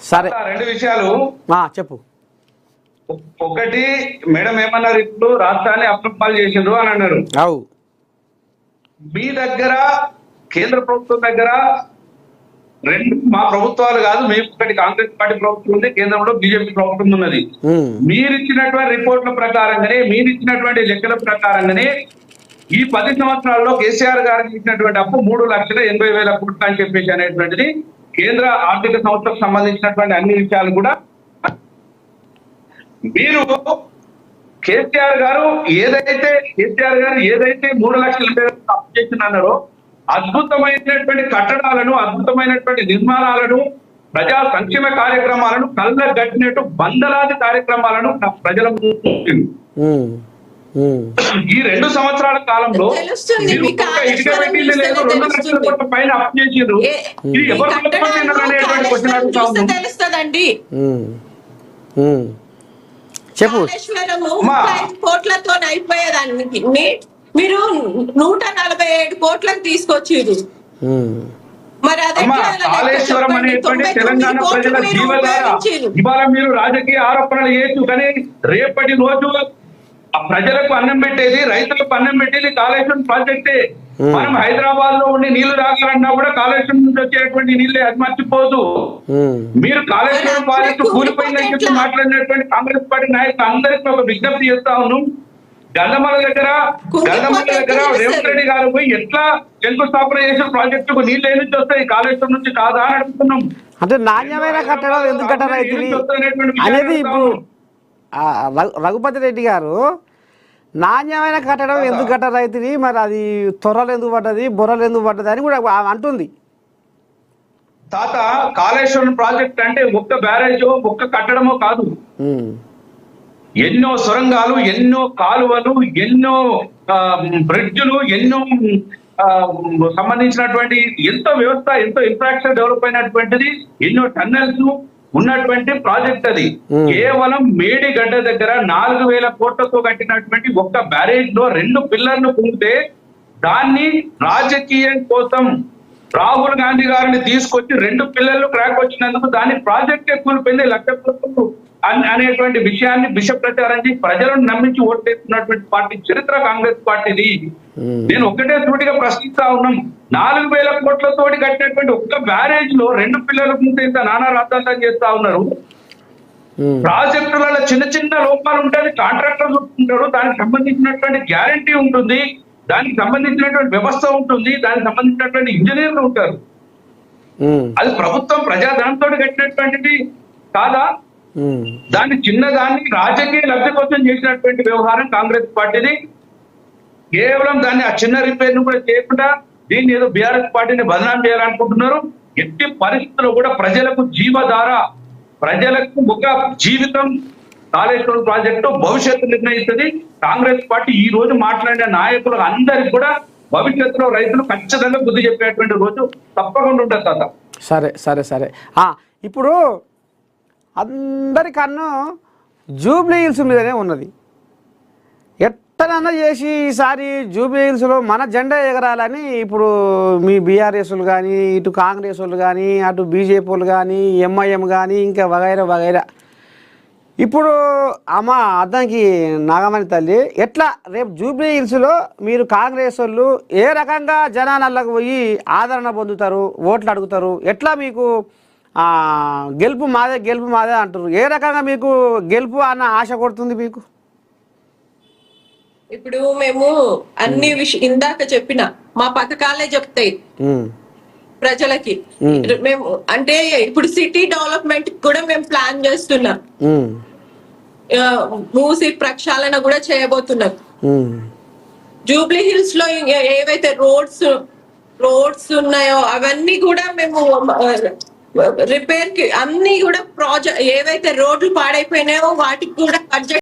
సరే రెండు విషయాలు చెప్పు. ఒకటి మేడం ఏమన్నారు, ఇప్పుడు రాష్ట్రాన్ని అప్రూపాలు చేసిండ్రు అని అన్నారు. మీ దగ్గర కేంద్ర ప్రభుత్వం దగ్గర రెండు మా ప్రభుత్వాలు కాదు, మేము ఒకటి కాంగ్రెస్ పార్టీ ప్రభుత్వం ఉంది, కేంద్రంలో బీజేపీ ప్రభుత్వం ఉన్నది. మీరు ఇచ్చినటువంటి రిపోర్ట్ల ప్రకారంగానే, మీరు ఇచ్చినటువంటి లెక్కల ప్రకారంగానే ఈ 10 సంవత్సరాల్లో కేసీఆర్ గారికి ఇచ్చినటువంటి అప్పు 3,80,000 కోట్లు అని చెప్పేసి అనేటువంటిది కేంద్ర ఆర్థిక సంస్థకు సంబంధించినటువంటి అన్ని విషయాలు కూడా మీరు కేసీఆర్ గారు ఏదైతే 3,00,000 అప్పు చేసినారో అద్భుతమైనటువంటి కట్టడాలను, అద్భుతమైనటువంటి నిర్మాణాలను, ప్రజా సంక్షేమ కార్యక్రమాలను, కళ్ళ గట్టినట్టు వందలాది కార్యక్రమాలను ప్రజల ఈ 2 సంవత్సరాల కాలంలో మీరు ఇటుక పెట్టింది లేదు, 2 లక్షల కోట్ల పైన అప్పు చేసిండ్రు. ఇది ఎవరు అనేటువంటి క్వశ్చన్ అడుగుతా ఉన్నాం. చెప్పు. కోట్లతో అయిపోయేదానికి మీరు 147 కోట్లకు తీసుకొచ్చారు. మరి కాళేశ్వరం అనేటువంటి తెలంగాణ ప్రజల జీవధార. ఇవాళ మీరు రాజకీయ ఆరోపణలు చేయొచ్చు, కానీ రేపటి రోజు ప్రజలకు అన్నం పెట్టేది, రైతులకు అన్నం పెట్టేది కాళేశ్వరం ప్రాజెక్టే. మనం హైదరాబాద్ లో ఉండి నీళ్లు తాగాలన్నా కూడా కాళేశ్వరం నుంచి వచ్చేటువంటి నీళ్ళే, అది మర్చిపోదు. మీరు కాళేశ్వరం ప్రాజెక్టు కూలిపోయిందని చెప్పి మాట్లాడినటువంటి కాంగ్రెస్ పార్టీ నాయకులు అందరికీ ఒక విజ్ఞప్తి చేస్తా ఉన్నాం. గంధమల దగ్గర రేవంత్ రెడ్డి గారు పోయి ఎట్లా శంకుస్థాపన చేసిన ప్రాజెక్టుకు నీళ్ళు ఏ నుంచి వస్తాయి, కాళేశ్వరం నుంచి కాదా అని అడుగుతున్నాం. అంటే నాణ్యమైన కట్టడం ఎందుకు కట్టరైతుంది అనేది ఇప్పుడు రఘుపతి రెడ్డి గారు నాణ్యమైన కట్టడం ఎందుకు కట్టరైతుంది, మరి అది త్వరలు ఎందుకు పడ్డది, బొర్రలు ఎందుకు పడ్డది అని కూడా అంటుంది. తాత, కాళేశ్వరం ప్రాజెక్ట్ అంటే ఒక్క బ్యారేజో ఒక్క కట్టడమో కాదు, ఎన్నో సొరంగాలు, ఎన్నో కాలువలు, ఎన్నో బ్రిడ్జ్లు, ఎన్నో సంబంధించినటువంటి ఎంతో వ్యవస్థ, ఎంతో ఇన్ఫ్రాస్ట్రక్చర్ డెవలప్ అయినటువంటిది, ఎన్నో టన్నెల్స్ ఉన్నటువంటి ప్రాజెక్ట్ అది. కేవలం మేడిగడ్డ దగ్గర 4,000 కోట్లతో కట్టినటువంటి ఒక్క బ్యారేజ్ లో 2 పిల్లర్లు కుంగితే దాన్ని రాజకీయం కోసం రాహుల్ గాంధీ గారిని తీసుకొచ్చి 2 పిల్లర్లు క్రాక్ వచ్చినందుకు దాన్ని ప్రాజెక్ట్ కూలిపోయింది, 1,00,000 కోట్లు అనేటువంటి విషయాన్ని విష ప్రచారం చేసి ప్రజలను నమ్మించి ఓటేస్తున్నటువంటి పార్టీ చరిత్ర కాంగ్రెస్ పార్టీది. నేను ఒకటే సూటిగా ప్రశ్నిస్తా ఉన్నాం, 4,000 కోట్లతోటి కట్టినటువంటి ఒక్క బ్యారేజ్ లో 2 పిల్లల ముందు ఇంత నానా రాద్దాంతం చేస్తా ఉన్నారు. ప్రాజెక్టులలో చిన్న చిన్న లోపాలు ఉంటాయి, కాంట్రాక్టర్ ఉంటారు, దానికి సంబంధించినటువంటి గ్యారంటీ ఉంటుంది, దానికి సంబంధించినటువంటి వ్యవస్థ ఉంటుంది, దానికి సంబంధించినటువంటి ఇంజనీర్లు ఉంటారు. అది ప్రభుత్వం ప్రజాధనంతో కట్టినటువంటిది కాదా? దాన్ని చిన్నదాన్ని రాజకీయ లబ్ధి కోసం చేసినటువంటి వ్యవహారం కాంగ్రెస్ పార్టీది. కేవలం దాన్ని ఆ చిన్న రిపేర్ ను కూడా చేయకుండా దీన్ని ఏదో బీఆర్ఎస్ పార్టీని బదనాం చేయాలనుకుంటున్నారు. ఎట్టి పరిస్థితుల్లో కూడా ప్రజలకు జీవధార, ప్రజలకు ఒక జీవితం కాళేశ్వరం ప్రాజెక్టు భవిష్యత్తు నిర్ణయిస్తుంది. కాంగ్రెస్ పార్టీ ఈ రోజు మాట్లాడిన నాయకులు అందరికి కూడా భవిష్యత్తులో రైతులు ఖచ్చితంగా బుద్ధి చెప్పేటువంటి రోజు తప్పకుండా ఉంటుంది తాత. సరే సరే సరే ఇప్పుడు అందరి కన్ను జూబ్లీ హిల్స్ మీదనే ఉన్నది. ఎట్టనన్నా చేసి ఈసారి జూబ్లీ హిల్స్లో మన జెండా ఎగరాలని ఇప్పుడు మీ బీఆర్ఎస్లు కానీ, ఇటు కాంగ్రెస్ వాళ్ళు కానీ, అటు బీజేపీ వాళ్ళు కానీ, ఎంఐఎం కానీ, ఇంకా వగైరా వగైరా. ఇప్పుడు అమ్మ అద్దానికి నాగమణి తల్లి, ఎట్లా రేపు జూబ్లీ హిల్స్లో మీరు కాంగ్రెస్ వాళ్ళు ఏ రకంగా జనాలకు పోయి ఆదరణ పొందుతారు, ఓట్లు అడుగుతారు, ఎట్లా మీకు గెలుపు మాదే అంటారు, ఏ రకంగా మీకు గెలుపు అన్న ఆశ కొడుతుంది మీకు? ఇప్పుడు మేము అన్ని ఇందాక చెప్పిన మా పథకాలే చెప్తాయి ప్రజలకి. మేము అంటే ఇప్పుడు సిటీ డెవలప్మెంట్ కూడా మేము ప్లాన్ చేస్తున్నాం, మూసి ప్రక్షాళన కూడా చేయబోతున్నాం. జూబ్లీ హిల్స్ లో ఏవైతే రోడ్స్ ఉన్నాయో అవన్నీ కూడా మేము రిపేర్ కి అన్ని కూడా ఏవైతే రోడ్లు పాడైపోయినాయో వాటికి కూడా బడ్జెట్